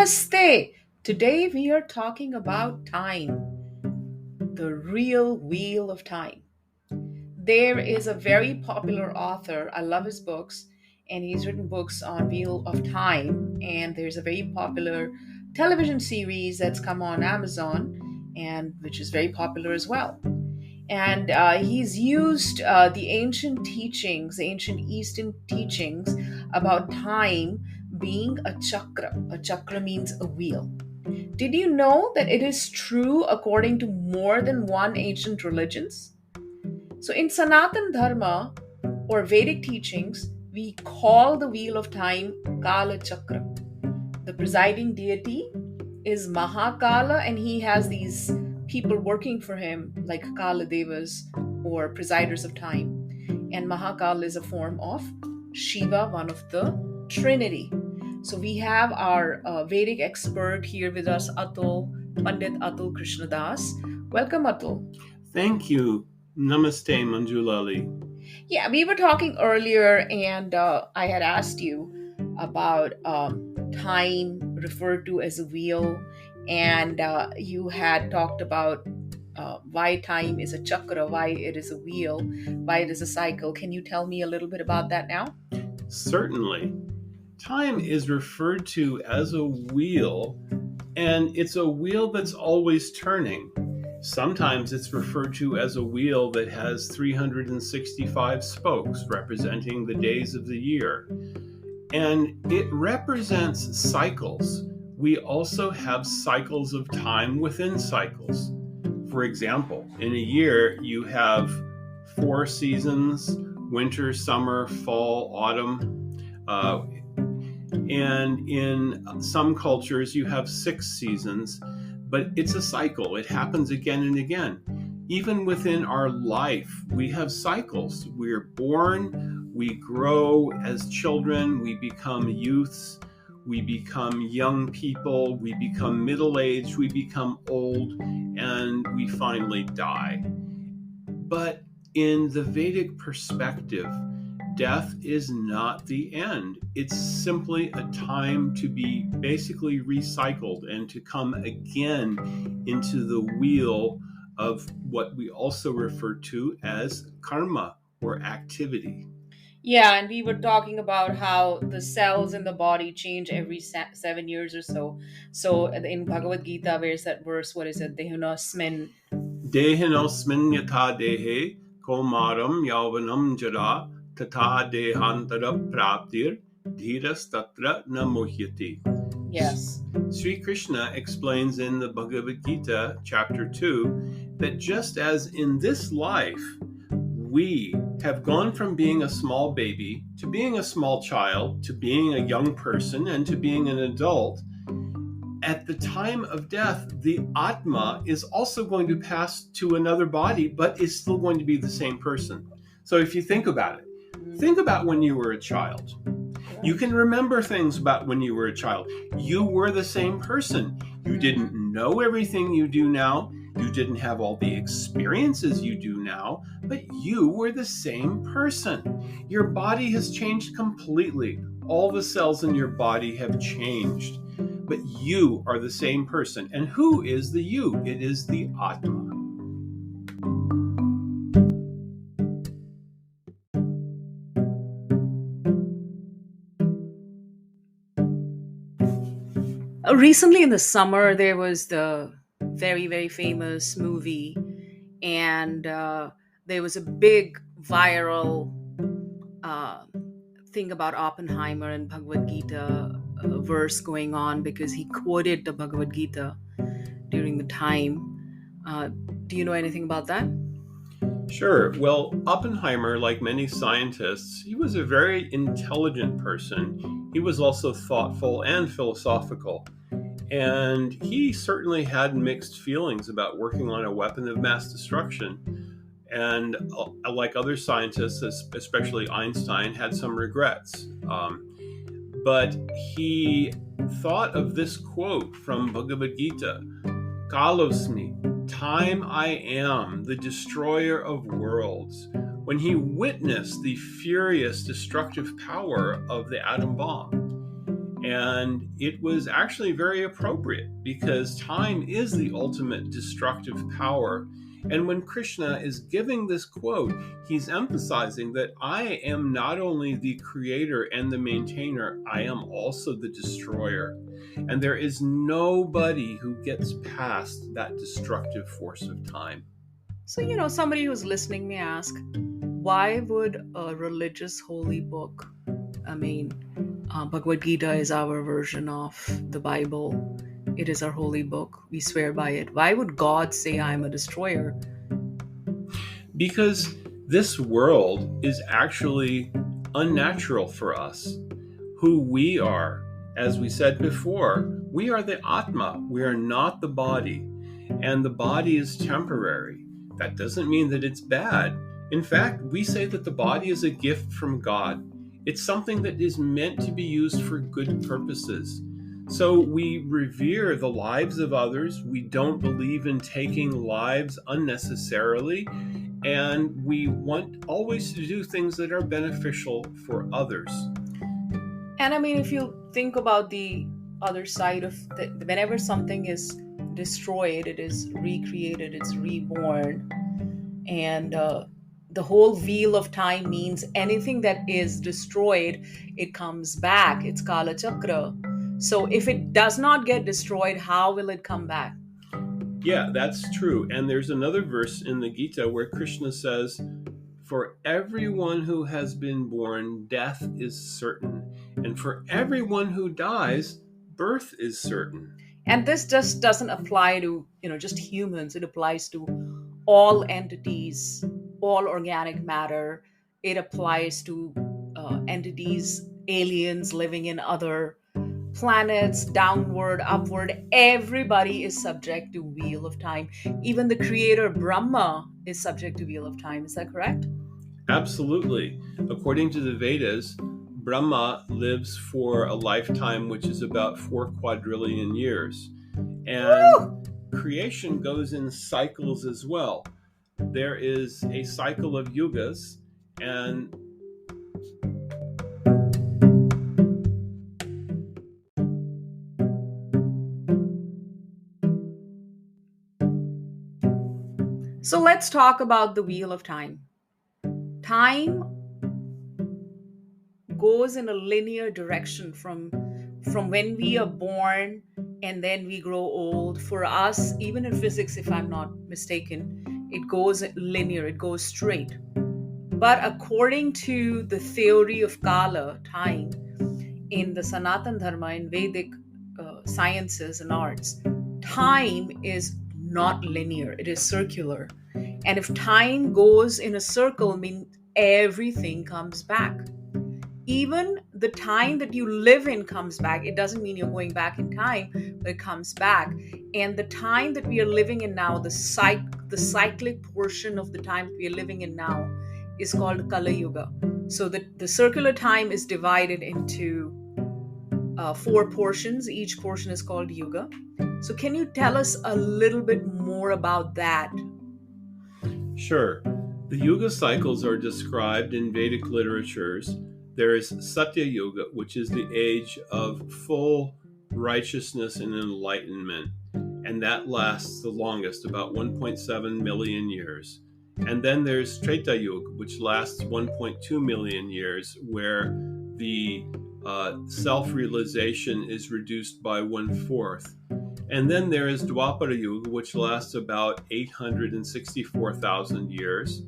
Namaste. Today we are talking about time, the real wheel of time. There is a very popular author. I love his books, and he's written books on Wheel of Time. And there's a very popular television series that's come on Amazon, and which is very popular as well. And he's used the ancient teachings, the ancient Eastern teachings about time being a chakra. A chakra means a wheel. Did you know that it is true according to more than one ancient religions? So in Sanatan Dharma or Vedic teachings, we call the wheel of time kāla chakra. The presiding deity is Mahakala, and he has these people working for him like Kala Devas or presiders of time. And Mahakala is a form of Shiva, one of the Trinity. So we have our Vedic expert here with us, Atul, Pandit Atul Krishnadas. Welcome, Atul. Thank you. Namaste, Manjulali. Yeah, we were talking earlier, and I had asked you about time referred to as a wheel, and you had talked about why time is a chakra, why it is a wheel, why it is a cycle. Can you tell me a little bit about that now? Certainly. Time is referred to as a wheel, and it's a wheel that's always turning. Sometimes it's referred to as a wheel that has 365 spokes representing the days of the year. And it represents cycles. We also have cycles of time within cycles. For example, in a year, you have 4 seasons: winter, summer, fall, autumn. And in some cultures, you have 6 seasons, but it's a cycle. It happens again and again. Even within our life, we have cycles. We're born, we grow as children, we become youths, we become young people, we become middle-aged, we become old, and we finally die. But in the Vedic perspective, death is not the end. It's simply a time to be basically recycled and to come again into the wheel of what we also refer to as karma or activity. Yeah, and we were talking about how the cells in the body change every 7 years or so. So in Bhagavad Gita, where's that verse? What is it? Dehunosmin. Dehinosmin yatha dehe komaram yauvanam jara tata dehantara praptir dhiras tatra na muhyati. Yes. Sri Krishna explains in the Bhagavad Gita, chapter 2, that just as in this life, we have gone from being a small baby to being a small child to being a young person and to being an adult, at the time of death, the Atma is also going to pass to another body, but is still going to be the same person. So if you think about it, think about when you were a child. You can remember things about when you were a child. You were the same person. You didn't know everything you do now. You didn't have all the experiences you do now, but you were the same person. Your body has changed completely. All the cells in your body have changed, but you are the same person. And who is the you? It is the Atma. Recently in the summer, there was the very, very famous movie, and there was a big viral thing about Oppenheimer and Bhagavad Gita verse going on because he quoted the Bhagavad Gita during the time. Do you know anything about that? Sure. Well, Oppenheimer, like many scientists, he was a very intelligent person. He was also thoughtful and philosophical. And he certainly had mixed feelings about working on a weapon of mass destruction. And like other scientists, especially Einstein, had some regrets. But he thought of this quote from Bhagavad Gita, Kalosmi, time I am, the destroyer of worlds, when he witnessed the furious destructive power of the atom bomb. And it was actually very appropriate because time is the ultimate destructive power. And when Krishna is giving this quote, he's emphasizing that I am not only the creator and the maintainer, I am also the destroyer. And there is nobody who gets past that destructive force of time. So, somebody who's listening may ask, why would a religious holy book, Bhagavad Gita is our version of the Bible. It is our holy book. We swear by it. Why would God say I'm a destroyer? Because this world is actually unnatural for us. Who we are, as we said before, we are the Atma. We are not the body. And the body is temporary. That doesn't mean that it's bad. In fact, we say that the body is a gift from God. It's something that is meant to be used for good purposes. So we revere the lives of others. We don't believe in taking lives unnecessarily. And we want always to do things that are beneficial for others. And if you think about the other side of whenever something is destroyed, it is recreated, it's reborn. And the whole wheel of time means anything that is destroyed, it comes back. It's kāla, chakra. So if it does not get destroyed, how will it come back? Yeah, that's true. And there's another verse in the Gita where Krishna says, for everyone who has been born, death is certain. And for everyone who dies, birth is certain. And this just doesn't apply to, just humans. It applies to all entities, all organic matter. It applies to entities, aliens living in other planets, downward, upward. Everybody is subject to wheel of time. Even the creator Brahma is subject to wheel of time. Is that correct? Absolutely. According to the Vedas, Brahma lives for a lifetime which is about 4 quadrillion years. And creation goes in cycles as well. There is a cycle of yugas, and so let's talk about the wheel of time. Time goes in a linear direction from when we are born and then we grow old. For us, even in physics, if I'm not mistaken, it goes linear, it goes straight. But according to the theory of kāla, time, in the Sanatan Dharma, in Vedic sciences and arts, time is not linear, it is circular. And if time goes in a circle, means everything comes back. Even the time that you live in comes back. It doesn't mean you're going back in time, but it comes back. And the time that we are living in now, the cyclic portion of the time that we are living in now, is called Kali Yuga. So the circular time is divided into 4 portions. Each portion is called Yuga. So can you tell us a little bit more about that? Sure. The Yuga cycles are described in Vedic literatures. There is Satya Yuga, which is the age of full righteousness and enlightenment. And that lasts the longest, about 1.7 million years. And then there's Treta Yuga, which lasts 1.2 million years, where the self-realization is reduced by 1/4. And then there is Dwapara Yuga, which lasts about 864,000 years.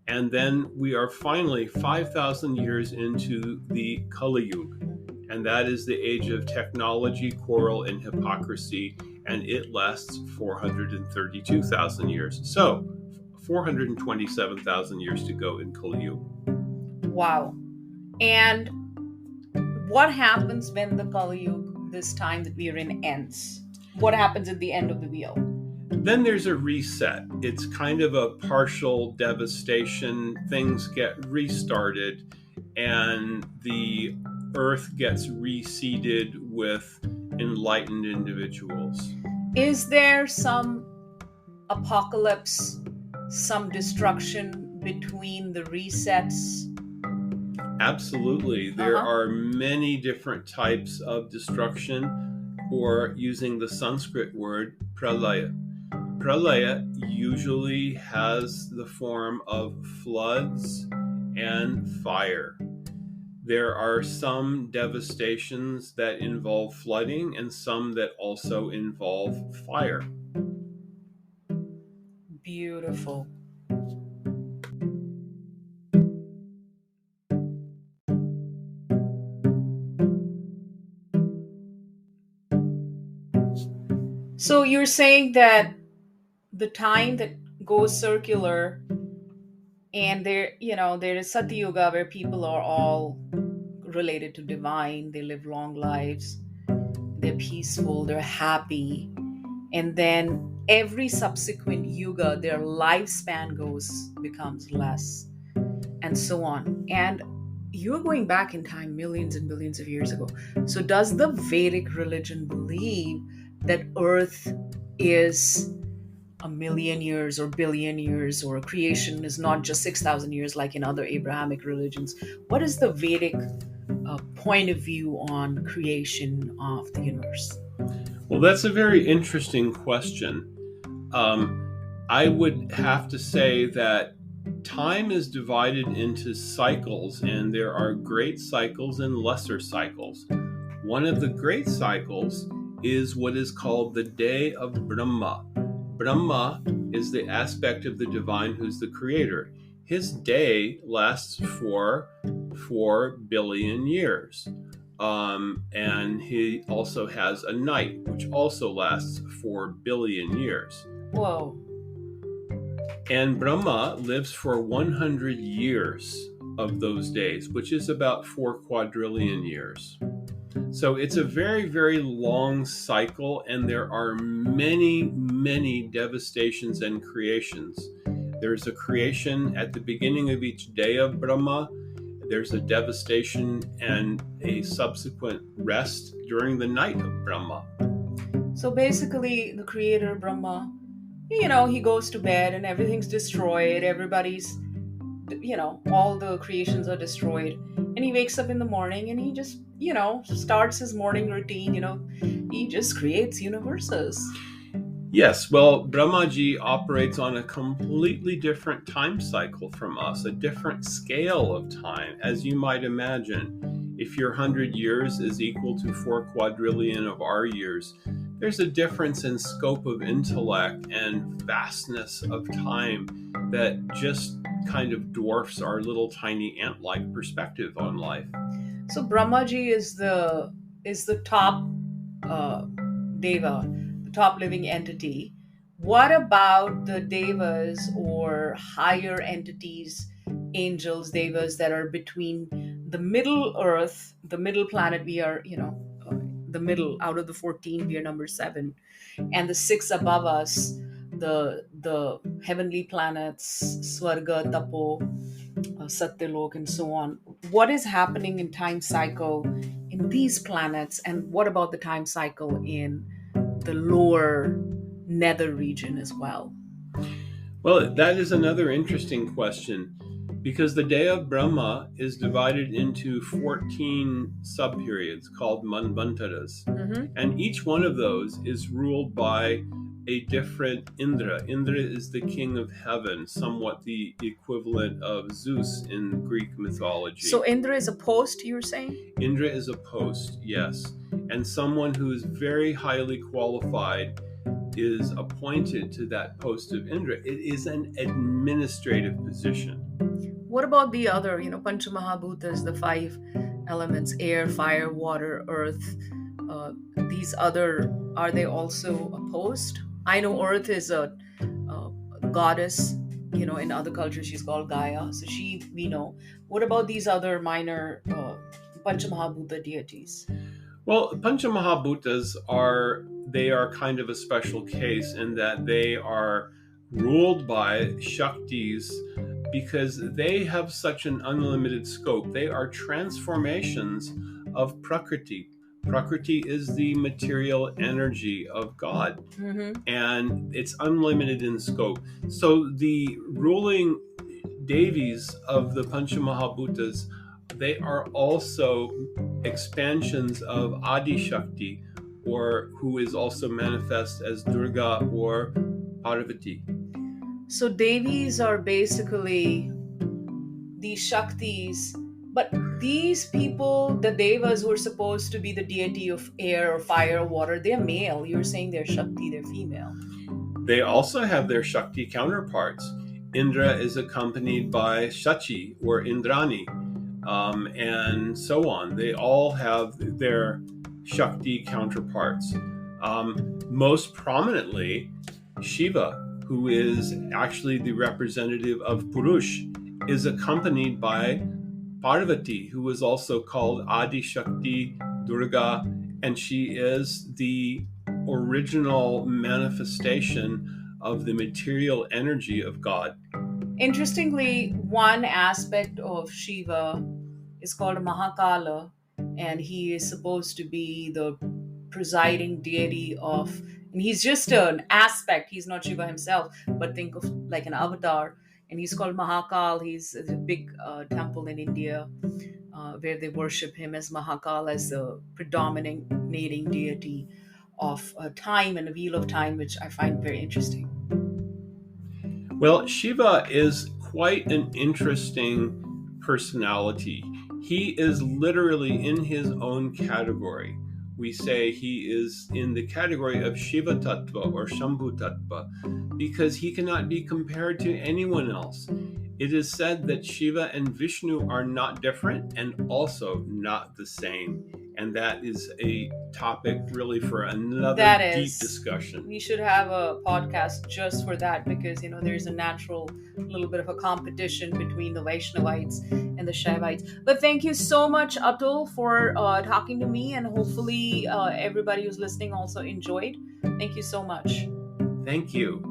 And then we are finally 5,000 years into the Kali Yuga. And that is the age of technology, quarrel, and hypocrisy. And it lasts 432,000 years. So 427,000 years to go in Kali Yuga. Wow. And what happens when the Kali Yuga, this time that we are in, ends? What happens at the end of the wheel? Then there's a reset. It's kind of a partial devastation. Things get restarted and the earth gets reseeded with enlightened individuals. Is there some apocalypse, some destruction between the resets? Absolutely. There Uh-huh. are many different types of destruction, or using the Sanskrit word pralaya. Pralaya usually has the form of floods and fire. There are some devastations that involve flooding and some that also involve fire. Beautiful. So you're saying that the time that goes circular, and there is Satya Yuga where people are all related to divine, they live long lives, they're peaceful, they're happy, and then every subsequent yuga their lifespan becomes less, and so on. And you're going back in time millions and billions of years ago. So does the Vedic religion believe that earth is a million years or billion years, or creation is not just 6,000 years like in other Abrahamic religions? What is the Vedic point of view on creation of the universe? Well, that's a very interesting question. I would have to say that time is divided into cycles, and there are great cycles and lesser cycles. One of the great cycles is what is called the day of Brahma. Brahma is the aspect of the divine who's the creator. His day lasts for 4 billion years. And he also has a night, which also lasts 4 billion years. Whoa. And Brahma lives for 100 years of those days, which is about 4 quadrillion years. So it's a very, very long cycle, and there are many, many devastations and creations. There's a creation at the beginning of each day of Brahma. There's a devastation and a subsequent rest during the night of Brahma. So basically, the creator Brahma, he goes to bed and everything's destroyed. Everybody's, all the creations are destroyed. And he wakes up in the morning and he just, starts his morning routine. He just creates universes. Yes, well, Brahmaji operates on a completely different time cycle from us, a different scale of time. As you might imagine, if your 100 years is equal to 4 quadrillion of our years, there's a difference in scope of intellect and vastness of time that just kind of dwarfs our little tiny ant-like perspective on life. So Brahmaji is the top deva, the top living entity. What about the devas or higher entities, angels, devas that are between the middle earth, the middle planet? We are, the middle out of the 14, we are number 7, and the 6 above us, the heavenly planets, Swarga, Tapo, Satyalok, and so on. What is happening in time cycle in these planets, and what about the time cycle in the lower nether region as well? Well, that is another interesting question, because the day of Brahma is divided into 14 subperiods called manvantaras. Mm-hmm. And each one of those is ruled by a different Indra. Indra is the king of heaven, somewhat the equivalent of Zeus in Greek mythology. So Indra is a post, you're saying? Indra is a post, yes. And someone who is very highly qualified is appointed to that post of Indra. It is an administrative position. What about the other, Panchamahabhutas, the 5 elements: air, fire, water, earth? These other, are they also opposed? I know earth is a goddess. In other cultures she's called Gaia. So we know. What about these other minor Panchamahabhuta deities? Well, Panchamahabhutas are kind of a special case in that they are ruled by Shaktis because they have such an unlimited scope. They are transformations of Prakriti. Prakriti is the material energy of God, and it's unlimited in scope. So the ruling devis of the Panchamahabhutas they are also expansions of Adi Shakti, or who is also manifest as Durga or Parvati. So Devis are basically these Shaktis, but these people, the Devas, who are supposed to be the deity of air or fire or water, they're male. You're saying they're Shakti, they're female. They also have their Shakti counterparts. Indra is accompanied by Shachi or Indrani, and so on. They all have their Shakti counterparts. Most prominently, Shiva, who is actually the representative of Purush, is accompanied by Parvati, who is also called Adi Shakti Durga, and she is the original manifestation of the material energy of God. Interestingly, one aspect of Shiva is called Mahakala, and he is supposed to be the presiding deity of, and he's just an aspect, he's not Shiva himself, but think of like an avatar, and he's called Mahakal. He's a big temple in India where they worship him as Mahakal, as the predominating deity of time and the wheel of time, which I find very interesting. Well, Shiva is quite an interesting personality. He is literally in his own category. We say he is in the category of Shiva Tattva or Shambhu Tattva because he cannot be compared to anyone else. It is said that Shiva and Vishnu are not different and also not the same. And that is a topic really for another deep discussion. We should have a podcast just for that because, there's a natural little bit of a competition between the Vaishnavites and the Shaivites. But thank you so much, Atul, for talking to me, and hopefully everybody who's listening also enjoyed. Thank you so much. Thank you.